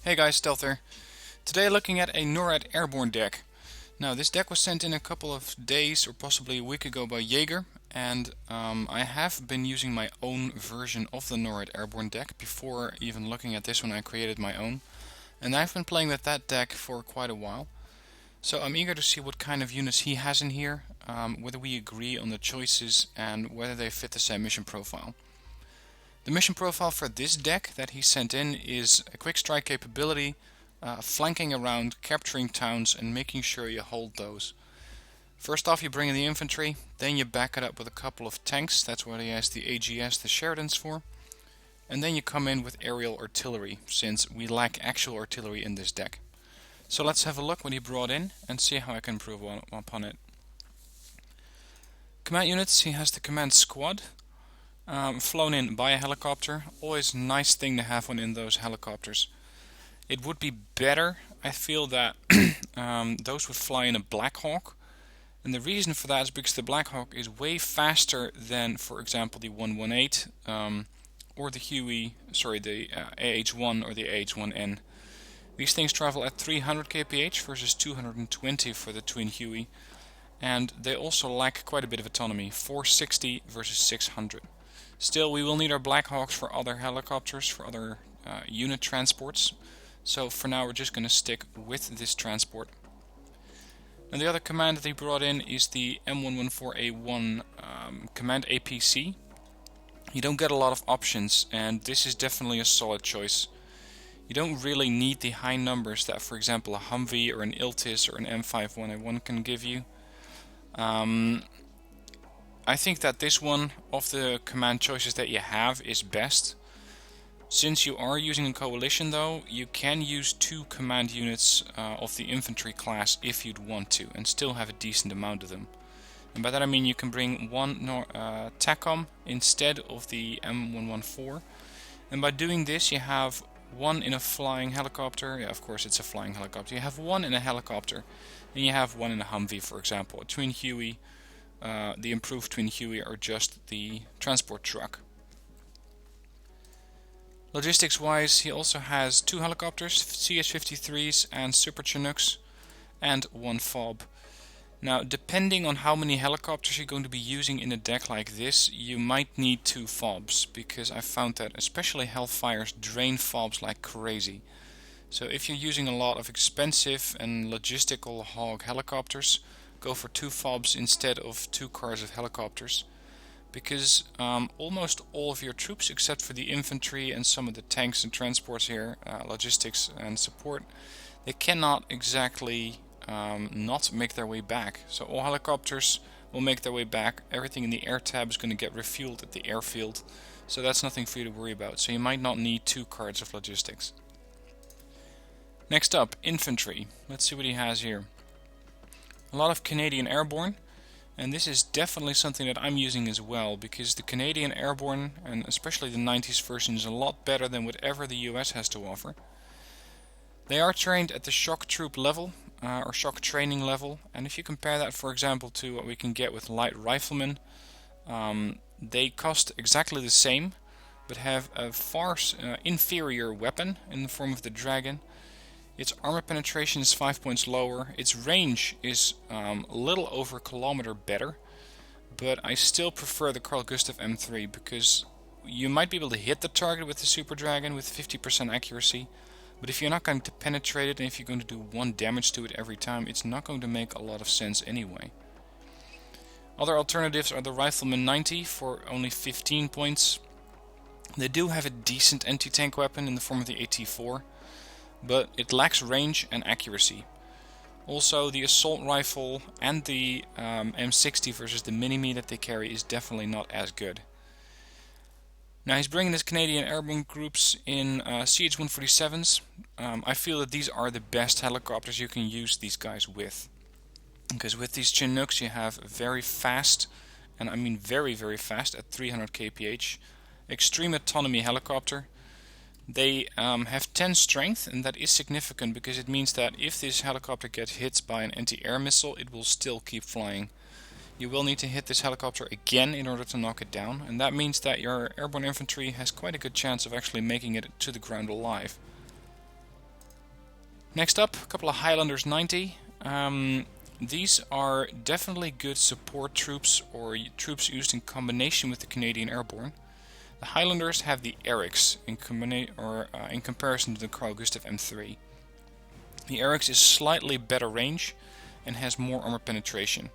Hey guys, Stealther. Today looking at a NORAD Airborne deck. Now this deck was sent in a couple of days or possibly a week ago by Jaeger, and I have been using my own version of the NORAD Airborne deck. Before even looking at this one I created my own, and I've been playing with that deck for quite a while. So I'm eager to see what kind of units he has in here, whether we agree on the choices and whether they fit the same mission profile. The mission profile for this deck that he sent in is a quick strike capability, flanking around, capturing towns and making sure you hold those. First off you bring in the infantry, then you back it up with a couple of tanks, that's what he has the AGS, the Sheridans for. And then you come in with aerial artillery, since we lack actual artillery in this deck. So let's have a look what he brought in and see how I can improve upon it. Command units, he has the command squad. Flown in by a helicopter. Always a nice thing to have one in those helicopters. It would be better, I feel, that those would fly in a Black Hawk. And the reason for that is because the Black Hawk is way faster than, for example, the 118 or the the AH-1 or the AH-1N. These things travel at 300 kph versus 220 for the twin Huey. And they also lack quite a bit of autonomy, 460 versus 600. Still, we will need our Black Hawks for other helicopters, for other unit transports. So for now we're just going to stick with this transport. And the other command that he brought in is the M114A1 command APC. You don't get a lot of options, and this is definitely a solid choice. You don't really need the high numbers that, for example, a Humvee or an Iltis or an M51A1 can give you. I think that this one of the command choices that you have is best. Since you are using a coalition though, you can use 2 command units of the infantry class if you'd want to, and still have a decent amount of them. And by that I mean you can bring one TACOM instead of the M114. And by doing this you have one in a flying helicopter. Yeah, of course it's a flying helicopter. You have one in a helicopter, and you have one in a Humvee, for example. A twin Huey. The improved twin Huey or just the transport truck. Logistics wise, he also has 2 helicopters, CH-53s and Super Chinooks, and 1 FOB. Now, depending on how many helicopters you're going to be using in a deck like this, you might need 2 FOBs, because I found that especially Hellfires drain FOBs like crazy. So if you're using a lot of expensive and logistical hog helicopters, go for 2 FOBs instead of 2 cars of helicopters, because almost all of your troops, except for the infantry and some of the tanks and transports here, logistics and support, they cannot exactly not make their way back. So all helicopters will make their way back. Everything in the air tab is going to get refueled at the airfield, so that's nothing for you to worry about. So you might not need 2 cards of logistics. Next up, infantry. Let's see what he has here. A lot of Canadian Airborne, and this is definitely something that I'm using as well, because the Canadian Airborne, and especially the 90s version, is a lot better than whatever the US has to offer. They are trained at the shock troop level, or shock training level, and if you compare that, for example, to what we can get with light riflemen, they cost exactly the same, but have a far inferior weapon in the form of the Dragon. Its armor penetration is 5 points lower, its range is a little over a kilometer better, but I still prefer the Carl Gustaf M3 because you might be able to hit the target with the Super Dragon with 50% accuracy, but if you're not going to penetrate it and if you're going to do 1 damage to it every time, it's not going to make a lot of sense anyway. Other alternatives are the Rifleman 90 for only 15 points. They do have a decent anti-tank weapon in the form of the AT-4. But it lacks range and accuracy. Also, the assault rifle and the M60 versus the Mini-Me that they carry is definitely not as good. Now he's bringing his Canadian Airborne groups in CH-147s. I feel that these are the best helicopters you can use these guys with. Because with these Chinooks you have very fast, and I mean very fast at 300 kph, extreme autonomy helicopter. They have 10 strength, and that is significant because it means that if this helicopter gets hit by an anti-air missile, it will still keep flying. You will need to hit this helicopter again in order to knock it down, and that means that your airborne infantry has quite a good chance of actually making it to the ground alive. Next up, a couple of Highlanders 90. These are definitely good support troops or troops used in combination with the Canadian Airborne. The Highlanders have the Erics in comparison to the Carl Gustaf M3. The Erics is slightly better range and has more armor penetration.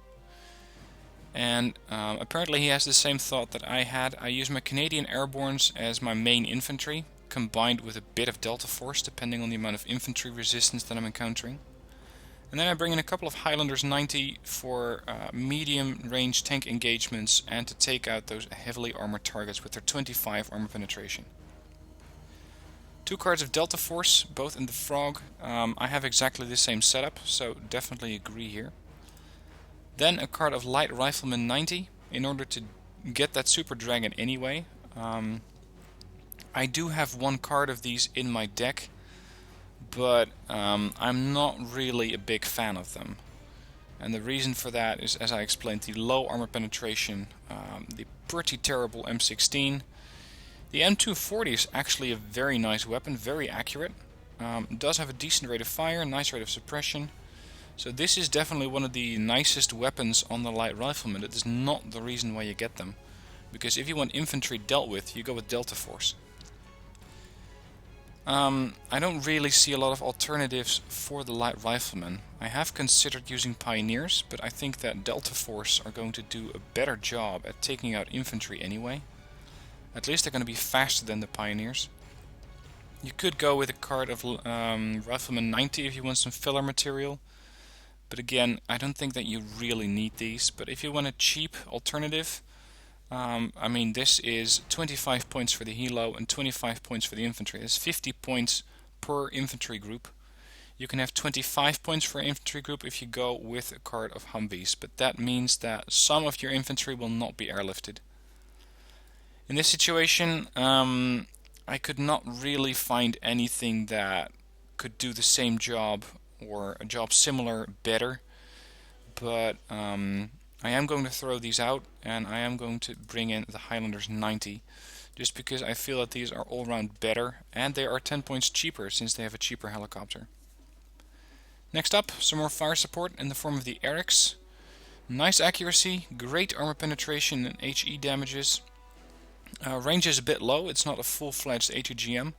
And apparently he has the same thought that I had. I use my Canadian Airbornes as my main infantry, combined with a bit of Delta Force depending on the amount of infantry resistance that I'm encountering. And then I bring in a couple of Highlanders 90 for medium range tank engagements and to take out those heavily armored targets with their 25 armor penetration. 2 cards of Delta Force, both in the Frog. I have exactly the same setup, so definitely agree here. Then a card of Light Rifleman 90 in order to get that Super Dragon anyway. I do have 1 card of these in my deck, but I'm not really a big fan of them. And the reason for that is, as I explained, the low armor penetration, the pretty terrible M16. The M240 is actually a very nice weapon, very accurate. Does have a decent rate of fire, nice rate of suppression. So this is definitely one of the nicest weapons on the Light Rifleman. It is not the reason why you get them. Because if you want infantry dealt with, you go with Delta Force. I don't really see a lot of alternatives for the Light Rifleman. I have considered using Pioneers, but I think that Delta Force are going to do a better job at taking out infantry anyway. At least they're going to be faster than the Pioneers. You could go with a card of Rifleman 90 if you want some filler material. But again, I don't think that you really need these. But if you want a cheap alternative, I mean, this is 25 points for the helo and 25 points for the infantry. It's 50 points per infantry group. You can have 25 points for infantry group if you go with a card of Humvees, but that means that some of your infantry will not be airlifted. In this situation, I could not really find anything that could do the same job or a job similar better, but I am going to throw these out and I am going to bring in the Highlanders 90 just because I feel that these are all round better and they are 10 points cheaper since they have a cheaper helicopter. Next up, some more fire support in the form of the Erics. Nice accuracy, great armor penetration and HE damages. Range is a bit low, it's not a full-fledged A2GM,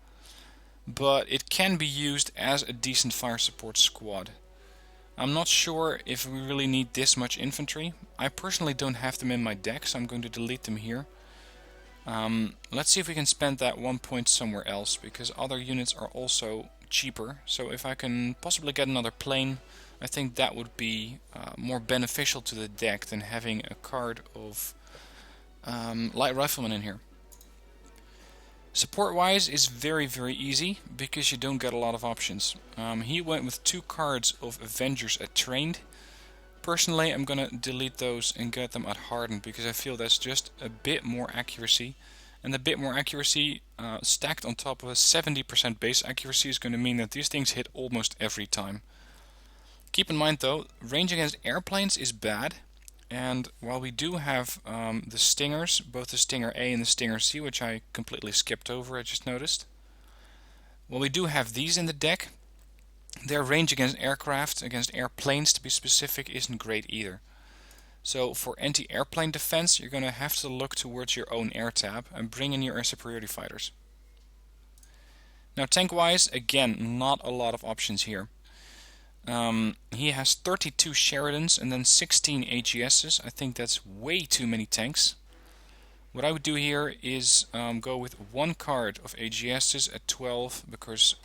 but it can be used as a decent fire support squad. I'm not sure if we really need this much infantry. I personally don't have them in my deck, so I'm going to delete them here. Let's see if we can spend that 1 point somewhere else, because other units are also cheaper. So if I can possibly get another plane, I think that would be more beneficial to the deck than having a card of Light Rifleman in here. Support-wise is very easy because you don't get a lot of options. He went with 2 cards of Avengers at Trained. Personally, I'm gonna delete those and get them at Hardened because I feel that's just a bit more accuracy. And the bit more accuracy stacked on top of a 70% base accuracy is going to mean that these things hit almost every time. Keep in mind though, range against airplanes is bad. And while we do have the Stingers, both the Stinger A and the Stinger C, which I completely skipped over, I just noticed. While we do have these in the deck, their range against aircraft, against airplanes to be specific, isn't great either. So for anti-airplane defense, you're going to have to look towards your own air tab and bring in your air superiority fighters. Now tank-wise, again, not a lot of options here. He has 32 Sheridans and then 16 AGSs. I think that's way too many tanks. What I would do here is go with 1 card of AGSs at 12 because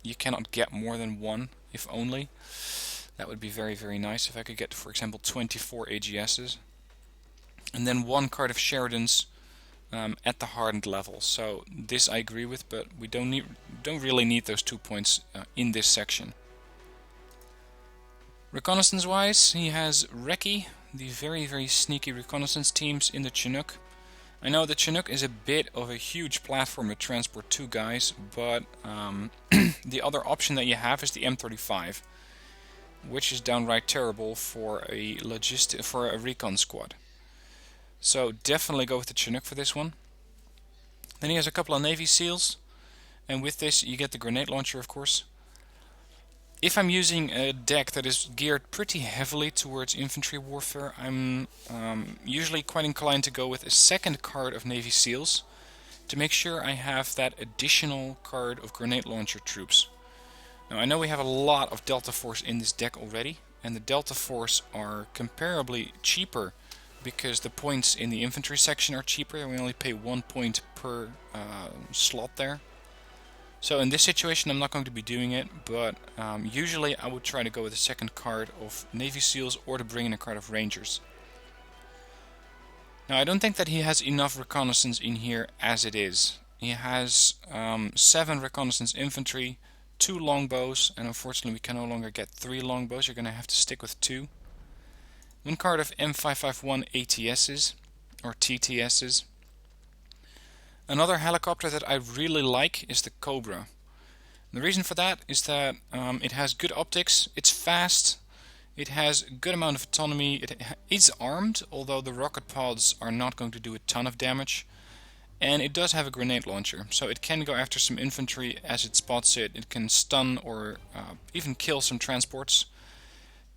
you cannot get more than 1, if only. That would be very nice if I could get, for example, 24 AGSs. And then 1 card of Sheridans at the hardened level. So this I agree with, but we don't really need those 2 points in this section. Reconnaissance wise, he has Recce, the very sneaky reconnaissance teams in the Chinook. I know the Chinook is a bit of a huge platform to transport 2 guys, but the other option that you have is the M35, which is downright terrible for a recon squad. So definitely go with the Chinook for this one. Then he has a couple of Navy SEALs, and with this you get the grenade launcher, of course. If I'm using a deck that is geared pretty heavily towards infantry warfare, I'm usually quite inclined to go with a second card of Navy SEALs to make sure I have that additional card of grenade launcher troops. Now I know we have a lot of Delta Force in this deck already, and the Delta Force are comparably cheaper because the points in the infantry section are cheaper and we only pay 1 point per slot there. So in this situation I'm not going to be doing it, but usually I would try to go with a second card of Navy SEALs or to bring in a card of Rangers. Now I don't think that he has enough reconnaissance in here as it is. He has 7 reconnaissance infantry, 2 longbows, and unfortunately we can no longer get 3 longbows, you're going to have to stick with 2. 1 card of M551 ATSs, or TTSs. Another helicopter that I really like is the Cobra. The reason for that is that it has good optics, it's fast, it has a good amount of autonomy, it is armed, although the rocket pods are not going to do a ton of damage. And it does have a grenade launcher, so it can go after some infantry as it spots it. It can stun or even kill some transports.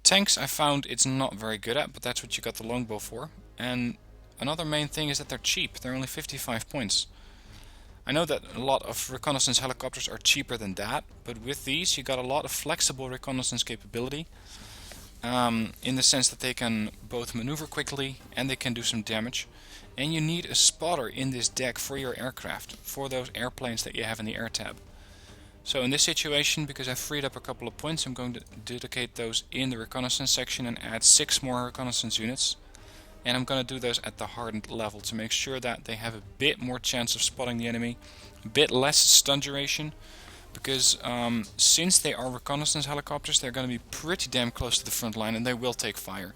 Tanks I found it's not very good at, but that's what you got the longbow for. And another main thing is that they're cheap, they're only 55 points. I know that a lot of reconnaissance helicopters are cheaper than that, but with these you got a lot of flexible reconnaissance capability. In the sense that they can both maneuver quickly and they can do some damage. And you need a spotter in this deck for your aircraft, for those airplanes that you have in the air tab. So in this situation, because I've freed up a couple of points, I'm going to dedicate those in the reconnaissance section and add 6 more reconnaissance units. And I'm going to do those at the hardened level to make sure that they have a bit more chance of spotting the enemy, a bit less stun duration, because since they are reconnaissance helicopters, they're going to be pretty damn close to the front line and they will take fire.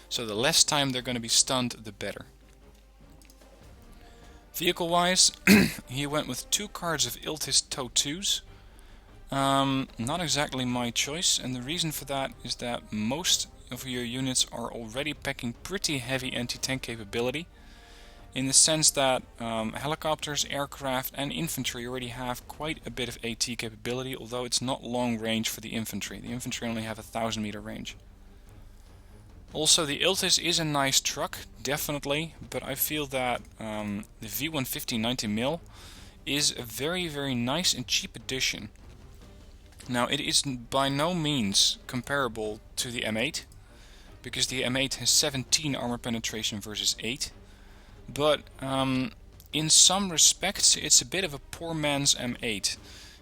So the less time they're going to be stunned, the better. Vehicle wise, he went with 2 cards of Iltis TOW2s. Not exactly my choice, and the reason for that is that most of your units are already packing pretty heavy anti-tank capability, in the sense that helicopters, aircraft and infantry already have quite a bit of AT capability, although it's not long range for the infantry. The infantry only have a 1000 meter range. Also, the Iltis is a nice truck, definitely, but I feel that the V150 90mm is a very nice and cheap addition. Now, it is by no means comparable to the M8, because the M8 has 17 armor penetration versus 8, but in some respects it's a bit of a poor man's M8.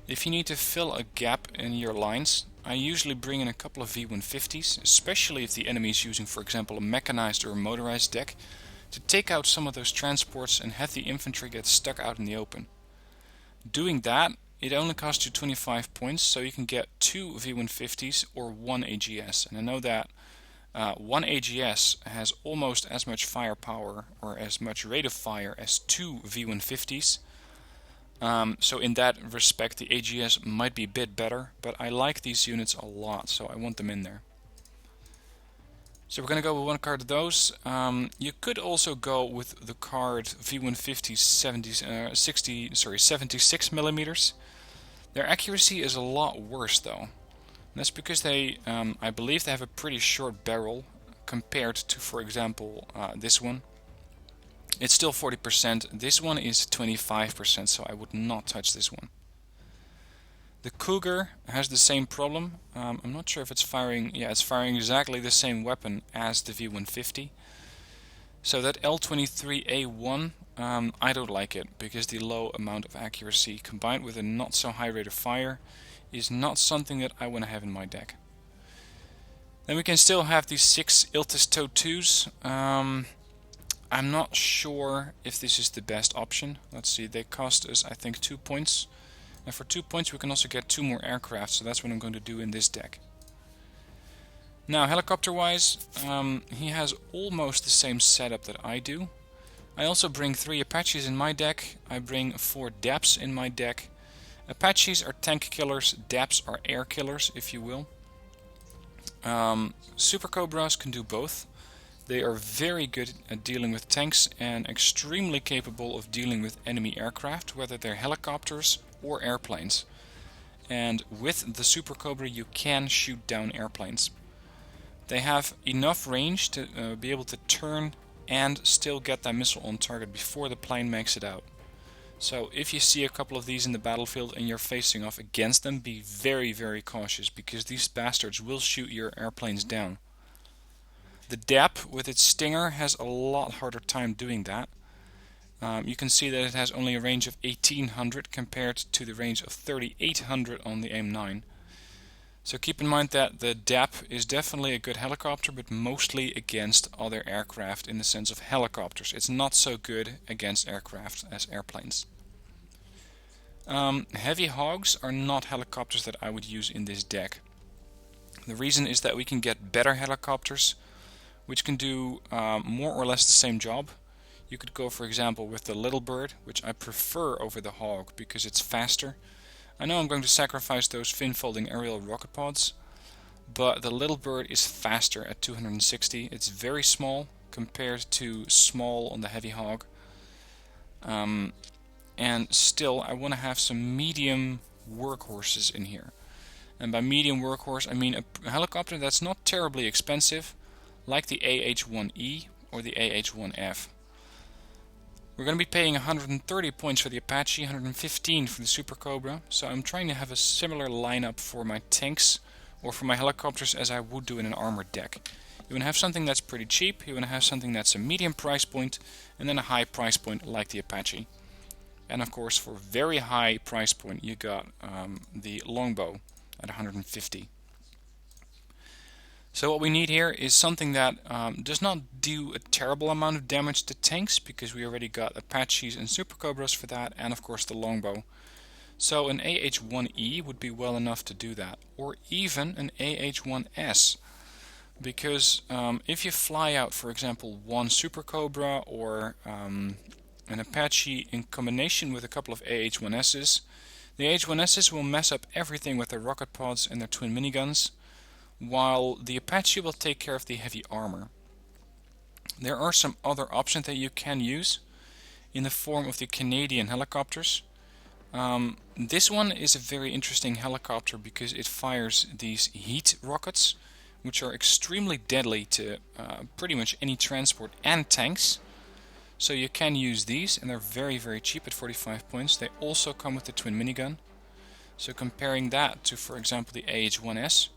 If you need to fill a gap in your lines, I usually bring in a couple of V150s, especially if the enemy is using, for example, a mechanized or a motorized deck, to take out some of those transports and have the infantry get stuck out in the open. Doing that, it only costs you 25 points, so you can get 2 V150s or 1 AGS. And I know that 1 AGS has almost as much firepower or as much rate of fire as 2 V150s. So in that respect the AGS might be a bit better, but I like these units a lot, so I want them in there. So we're going to go with 1 card of those. You could also go with the card V150 76 millimeters. Their accuracy is a lot worse though. That's because they, I believe they have a pretty short barrel compared to, for example, this one. It's still 40%, this one is 25%, so I would not touch this one. The Cougar has the same problem. I'm not sure if it's firing, yeah, it's firing exactly the same weapon as the V150. So that L23A1, I don't like it, because the low amount of accuracy combined with a not so high rate of fire is not something that I want to have in my deck. Then we can still have these 6 Iltis TOW2s. I'm not sure if this is the best option. Let's see, they cost us I think 2 points. And for 2 points we can also get 2 more aircraft, so that's what I'm going to do in this deck. Now helicopter wise, he has almost the same setup that I do. I also bring 3 Apaches in my deck, I bring 4 DAPs in my deck. Apaches are tank killers, DAPs are air killers, if you will. Super Cobras can do both. They are very good at dealing with tanks and extremely capable of dealing with enemy aircraft, whether they're helicopters or airplanes. and with the Super Cobra you can shoot down airplanes. They have enough range to be able to turn and still get that missile on target before the plane makes it out. So if you see a couple of these in the battlefield and you're facing off against them, be very, very cautious, because these bastards will shoot your airplanes down. The DAP with its Stinger has a lot harder time doing that. You can see that it has only a range of 1800 compared to the range of 3800 on the AIM-9. So keep in mind that the DAP is definitely a good helicopter, but mostly against other aircraft in the sense of helicopters. It's not so good against aircraft as airplanes. Heavy hogs are not helicopters that I would use in this deck. The reason is that we can get better helicopters which can do more or less the same job. You could go, for example, with the Little Bird, which I prefer over the Hog because it's faster. I know I'm going to sacrifice those fin-folding aerial rocket pods, but the Little Bird is faster at 260. It's very small compared to small on the Heavy Hog. And still, I want to have some medium workhorses in here. And by medium workhorse, I mean a helicopter that's not terribly expensive, like the AH-1E or the AH-1F. We're going to be paying 130 points for the Apache, 115 for the Super Cobra, so I'm trying to have a similar lineup for my tanks or for my helicopters as I would do in an armored deck. You want to have something that's pretty cheap, you want to have something that's a medium price point, and then a high price point like the Apache. And of course, for very high price point, you got the longbow at 150. So what we need here is something that does not do a terrible amount of damage to tanks, because we already got Apaches and Super Cobras for that, and of course the longbow. So an AH-1E would be well enough to do that, or even an AH-1S, because if you fly out, for example, one Super Cobra or an Apache in combination with a couple of AH-1Ss, the AH-1Ss will mess up everything with their rocket pods and their twin miniguns, while the Apache will take care of the heavy armor. There are some other options that you can use in the form of the Canadian helicopters. This one is a very interesting helicopter because it fires these heat rockets, which are extremely deadly to pretty much any transport and tanks. So you can use these, and they're very, very cheap at 45 points. They also come with the twin minigun. So comparing that to, for example, the AH-1S,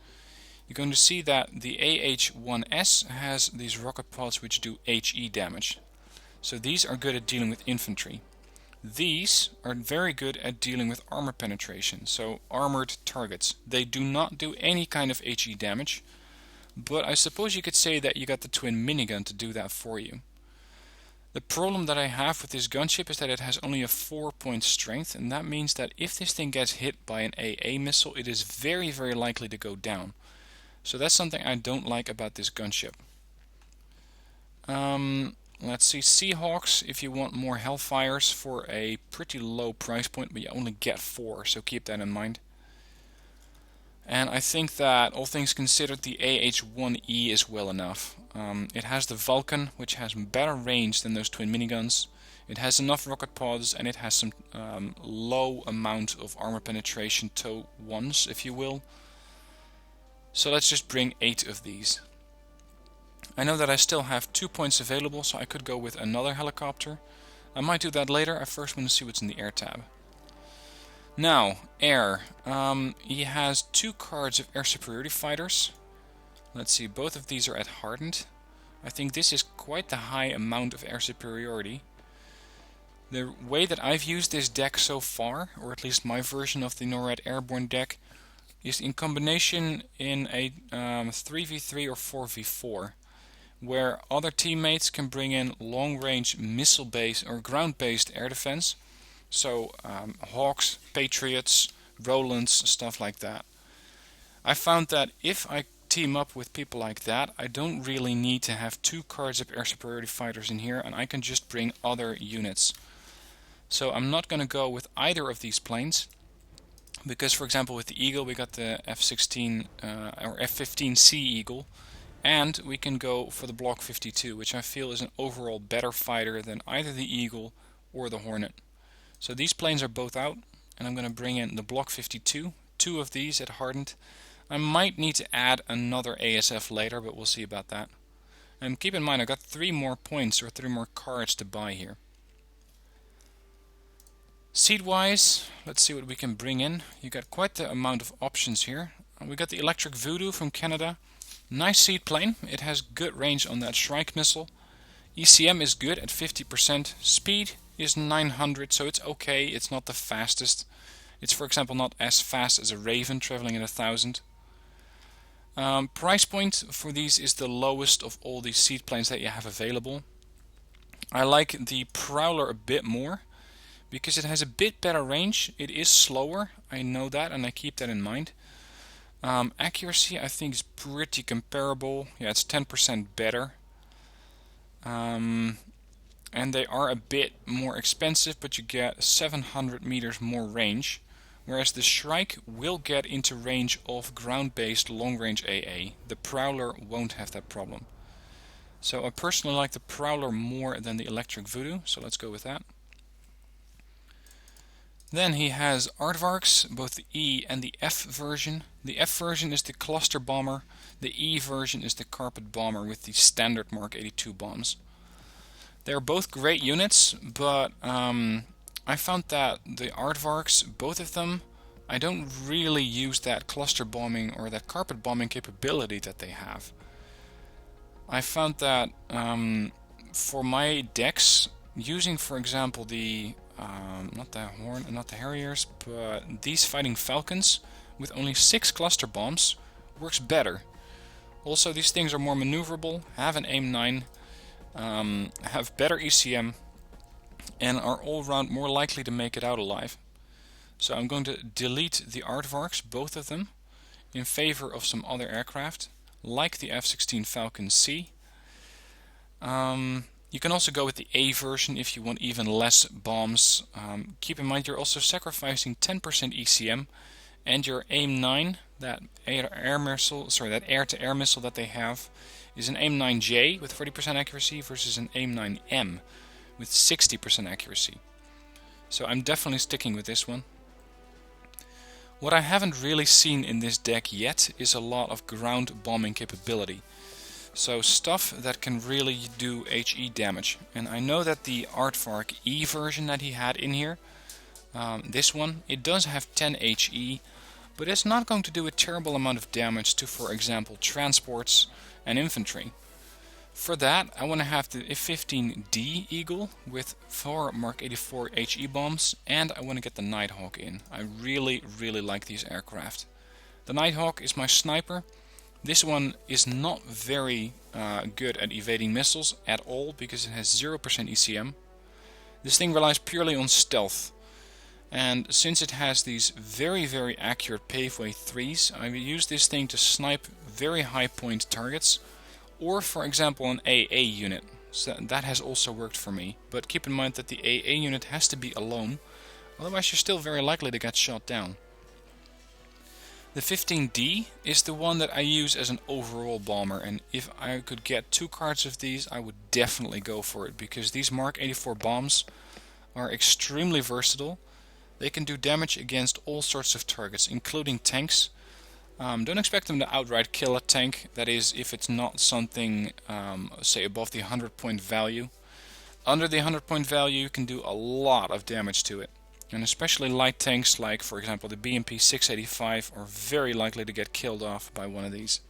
you're going to see that the AH-1S has these rocket pods which do HE damage. So these are good at dealing with infantry. These are very good at dealing with armor penetration, so armored targets. They do not do any kind of HE damage, but I suppose you could say that you got the twin minigun to do that for you. The problem that I have with this gunship is that it has only a 4-point strength, and that means that if this thing gets hit by an AA missile, it is very, very likely to go down. So that's something I don't like about this gunship. Let's see, Seahawks, if you want more Hellfires for a pretty low price point, but you only get 4, so keep that in mind. And I think that, all things considered, the AH-1E is well enough. It has the Vulcan, which has better range than those twin miniguns. It has enough rocket pods, and it has some low amount of armor penetration to 1s, if you will. So let's just bring 8 of these. I know that I still have 2 points available, so I could go with another helicopter. I might do that later. I first want to see what's in the air tab. Now, air. He has 2 cards of air superiority fighters. Let's see, both of these are at hardened. I think this is quite the high amount of air superiority. The way that I've used this deck so far, or at least my version of the NORAD Airborne deck, is in combination in a 3v3 or 4v4, where other teammates can bring in long-range missile-based or ground-based air defense, so Hawks, Patriots, Rolands, stuff like that. I found that if I team up with people like that, I don't really need to have 2 cards of air superiority fighters in here, and I can just bring other units. So I'm not going to go with either of these planes, because, for example, with the Eagle we got the F-16 or F-15C Eagle, and we can go for the Block 52, which I feel is an overall better fighter than either the Eagle or the Hornet. So these planes are both out, and I'm going to bring in the Block 52 2 of these at hardened. I might need to add another ASF later, but we'll see about that. And keep in mind, I got 3 more points or 3 more cards to buy here. Seed-wise, let's see what we can bring in. You got quite the amount of options here. We got the Electric Voodoo from Canada. Nice seedplane. It has good range on that Shrike missile. ECM is good at 50%. Speed is 900, so it's okay. It's not the fastest. It's, for example, not as fast as a Raven, traveling at 1000. Price point for these is the lowest of all these seedplanes that you have available. I like the Prowler a bit more because it has a bit better range. It is slower, I know that, and I keep that in mind. Accuracy I think is pretty comparable. Yeah, it's 10% better. And they are a bit more expensive, but you get 700 meters more range. Whereas the Shrike will get into range of ground-based long-range AA. The Prowler won't have that problem. So I personally like the Prowler more than the Electric Voodoo, so let's go with that. Then he has aardvarks, both the E and the F version. The F version is the cluster bomber. The E version is the carpet bomber with the standard Mark 82 bombs. They're both great units, but I found that the aardvarks, both of them, I don't really use that cluster bombing or that carpet bombing capability that they have. I found that for my decks, using for example the not the Harriers, but these Fighting Falcons with only 6 cluster bombs works better. Also, these things are more maneuverable, have an aim 9, have better ECM, and are all round more likely to make it out alive. So I'm going to delete the aardvarks, both of them, in favor of some other aircraft, like the F-16 Falcon C. You can also go with the A version if you want even less bombs. Keep in mind you're also sacrificing 10% ECM, and your aim 9, that air-to-air missile that they have, is an aim 9J with 40% accuracy versus an aim 9M with 60% accuracy. So I'm definitely sticking with this one. What I haven't really seen in this deck yet is a lot of ground bombing capability. So stuff that can really do HE damage. And I know that the Aardvark E version that he had in here, this one, it does have 10 HE, but it's not going to do a terrible amount of damage to, for example, transports and infantry. For that, I want to have the F-15D Eagle with 4 Mark 84 HE bombs, and I want to get the Nighthawk in. I really, really like these aircraft. The Nighthawk is my sniper. This one is not very good at evading missiles at all because it has 0% ECM. This thing relies purely on stealth. And since it has these very, very accurate paveway 3s, I will use this thing to snipe very high point targets. Or, for example, an AA unit. So that has also worked for me. But keep in mind that the AA unit has to be alone. Otherwise you're still very likely to get shot down. The 15D is the one that I use as an overall bomber. And if I could get 2 cards of these, I would definitely go for it. Because these Mark 84 bombs are extremely versatile. They can do damage against all sorts of targets, including tanks. Don't expect them to outright kill a tank, that is if it's not something, say, above the 100 point value. Under the 100 point value you can do a lot of damage to it. And especially light tanks like, for example, the BMP 685 are very likely to get killed off by one of these.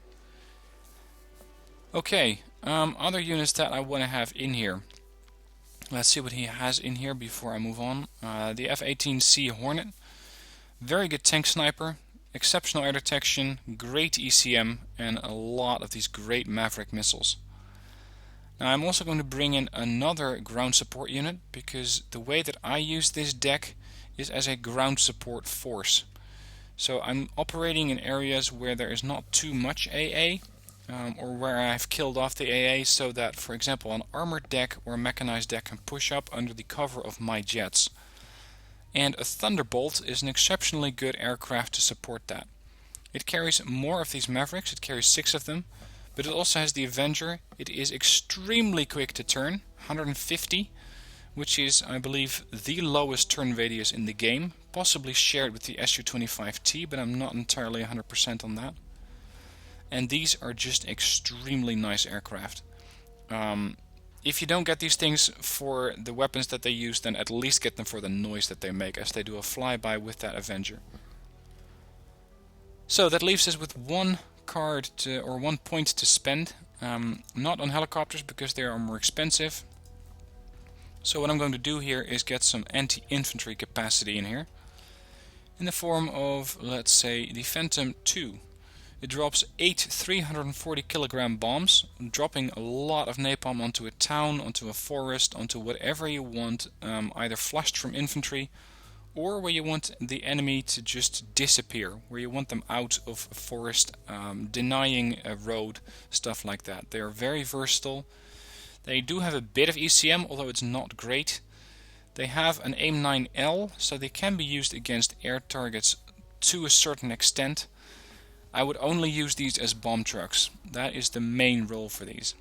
Okay, other units that I want to have in here. Let's see what he has in here before I move on. The F-18C Hornet. Very good tank sniper. Exceptional air detection, great ECM, and a lot of these great Maverick missiles. Now I'm also going to bring in another ground support unit, because the way that I use this deck is as a ground support force. So I'm operating in areas where there is not too much AA, or where I've killed off the AA, so that, for example, an armored deck or a mechanized deck can push up under the cover of my jets. And a Thunderbolt is an exceptionally good aircraft to support that. It carries more of these Mavericks, it carries 6 of them, but it also has the Avenger. It is extremely quick to turn, 150, which is, I believe, the lowest turn radius in the game, possibly shared with the Su-25T, but I'm not entirely 100% on that. And these are just extremely nice aircraft. If you don't get these things for the weapons that they use, then at least get them for the noise that they make, as they do a flyby with that Avenger. So that leaves us with one card or 1 point to spend. Not on helicopters because they are more expensive. So what I'm going to do here is get some anti-infantry capacity in here, in the form of, let's say, the Phantom 2. It drops 8 340 kilogram bombs, dropping a lot of napalm onto a town, onto a forest, onto whatever you want, either flushed from infantry, or where you want the enemy to just disappear, where you want them out of a forest, denying a road, stuff like that. They are very versatile. They do have a bit of ECM, although it's not great. They have an AIM-9L, so they can be used against air targets to a certain extent. I would only use these as bomb trucks. That is the main role for these.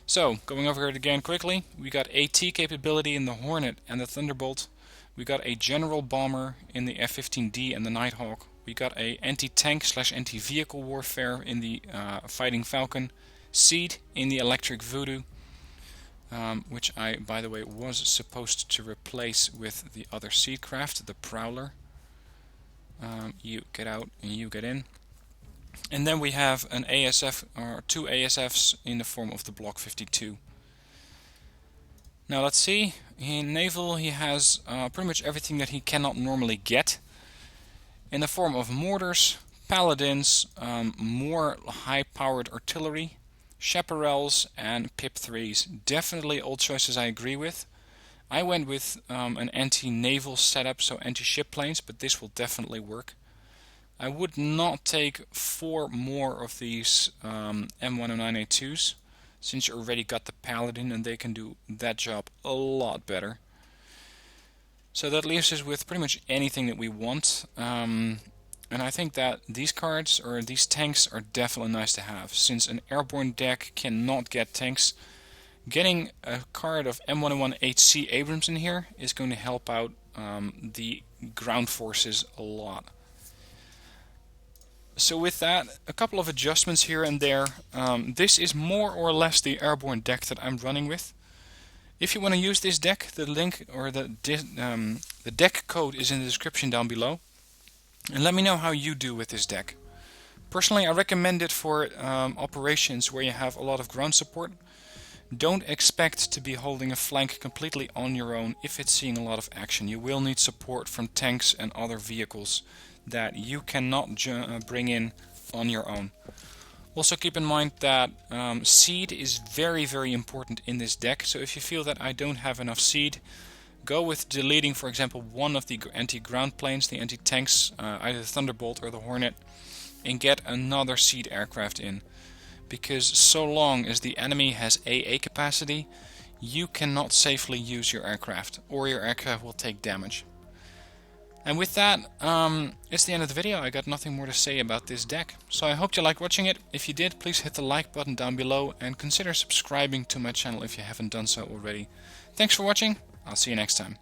So, going over it again quickly, we got AT capability in the Hornet and the Thunderbolt. We got a general bomber in the F-15D and the Nighthawk. We got a anti-tank / anti-vehicle warfare in the Fighting Falcon. Seed in the Electric Voodoo, which I, by the way, was supposed to replace with the other Seed craft, the Prowler. You get out and you get in. And then we have an ASF, or 2 ASFs in the form of the Block 52. Now let's see, in Naval he has pretty much everything that he cannot normally get, in the form of mortars, paladins, more high-powered artillery, chaparrals, and PIP-3s. Definitely all choices I agree with. I went with an anti-naval setup, so anti-ship planes, but this will definitely work. I would not take 4 more of these M109A2s, since you already got the Paladin and they can do that job a lot better. So that leaves us with pretty much anything that we want. And I think that these cards, or these tanks, are definitely nice to have. Since an airborne deck cannot get tanks, getting a card of M101HC Abrams in here is going to help out the ground forces a lot. So with that, a couple of adjustments here and there. This is more or less the airborne deck that I'm running with. If you want to use this deck, the link or the deck code is in the description down below. And let me know how you do with this deck. Personally, I recommend it for operations where you have a lot of ground support. Don't expect to be holding a flank completely on your own if it's seeing a lot of action. You will need support from tanks and other vehicles that you cannot bring in on your own. Also keep in mind that seed is very, very important in this deck. So if you feel that I don't have enough seed, go with deleting, for example, one of the anti-ground planes, the anti-tanks, either the Thunderbolt or the Hornet, and get another seed aircraft in. Because so long as the enemy has AA capacity, you cannot safely use your aircraft, or your aircraft will take damage. And with that, it's the end of the video. I got nothing more to say about this deck. So I hope you liked watching it. If you did, please hit the like button down below and consider subscribing to my channel if you haven't done so already. Thanks for watching. I'll see you next time.